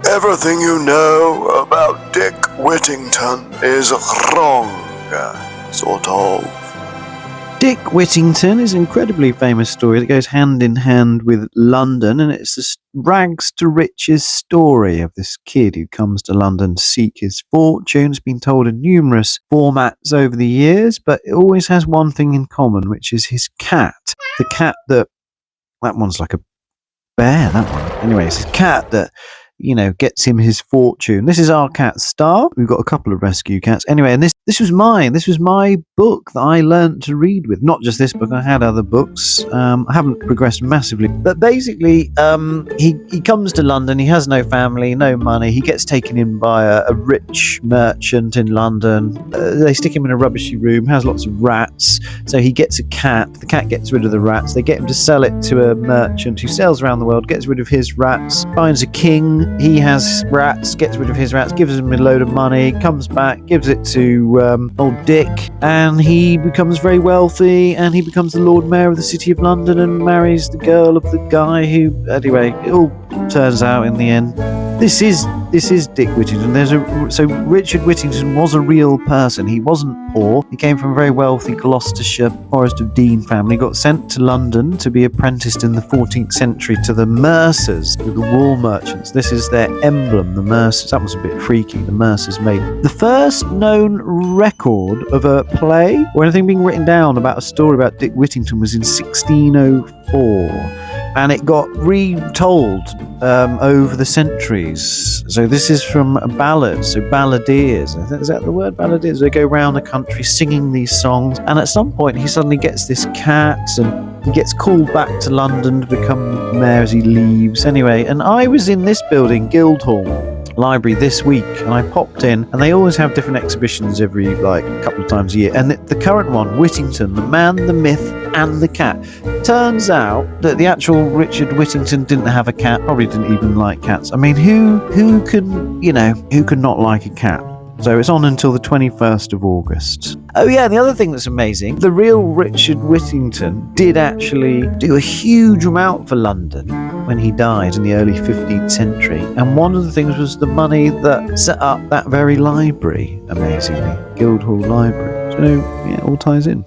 Everything you know about Dick Whittington is wrong, sort of. Dick Whittington is an incredibly famous story that goes hand in hand with London, and it's the rags to riches story of this kid who comes to London to seek his fortune. It's been told in numerous formats over the years, but it always has one thing in common, which is his cat. The cat that one's like a bear, that one. Anyway, it's his cat that gets him his fortune. This is our cat Star. We've got a couple of rescue cats. Anyway, and this was mine. This was my book that I learnt to read with. Not just this book, I had other books. I haven't progressed massively. But basically, he comes to London. He has no family, no money. He gets taken in by a rich merchant in London. They stick him in a rubbishy room, has lots of rats. So he gets a cat. The cat gets rid of the rats. They get him to sell it to a merchant who sails around the world, gets rid of his rats, finds a king. He has rats, gets rid of his rats, gives him a load of money, comes back, gives it to old Dick, and he becomes very wealthy, and he becomes the Lord Mayor of the City of London and marries the girl of the guy who, anyway, it all turns out in the end. This is Dick Whittington. So Richard Whittington was a real person. He wasn't poor. He came from a very wealthy Gloucestershire Forest of Dean family. Got sent to London to be apprenticed in the 14th century to the mercers, the wool merchants. This is their emblem, the mercers. That was a bit freaky. The mercers made the first known record of a play or anything being written down about a story about Dick Whittington was in 1604. And it got retold over the centuries. So this is from ballads, so balladeers. Is that the word, balladeers? They go around the country singing these songs. And at some point, he suddenly gets this cat, and he gets called back to London to become mayor as he leaves. Anyway, and I was in this building, Guildhall Library, this week, and I popped in, and they always have different exhibitions every couple of times a year, and the current one, Whittington, the man, the myth, and the cat. Turns out that the actual Richard Whittington didn't have a cat, probably didn't even like cats. I mean, who can not like a cat? So it's on until the 21st of August. Oh yeah, the other thing that's amazing, the real Richard Whittington did actually do a huge amount for London when he died in the early 15th century. And one of the things was the money that set up that very library, amazingly, Guildhall Library. So yeah, it all ties in.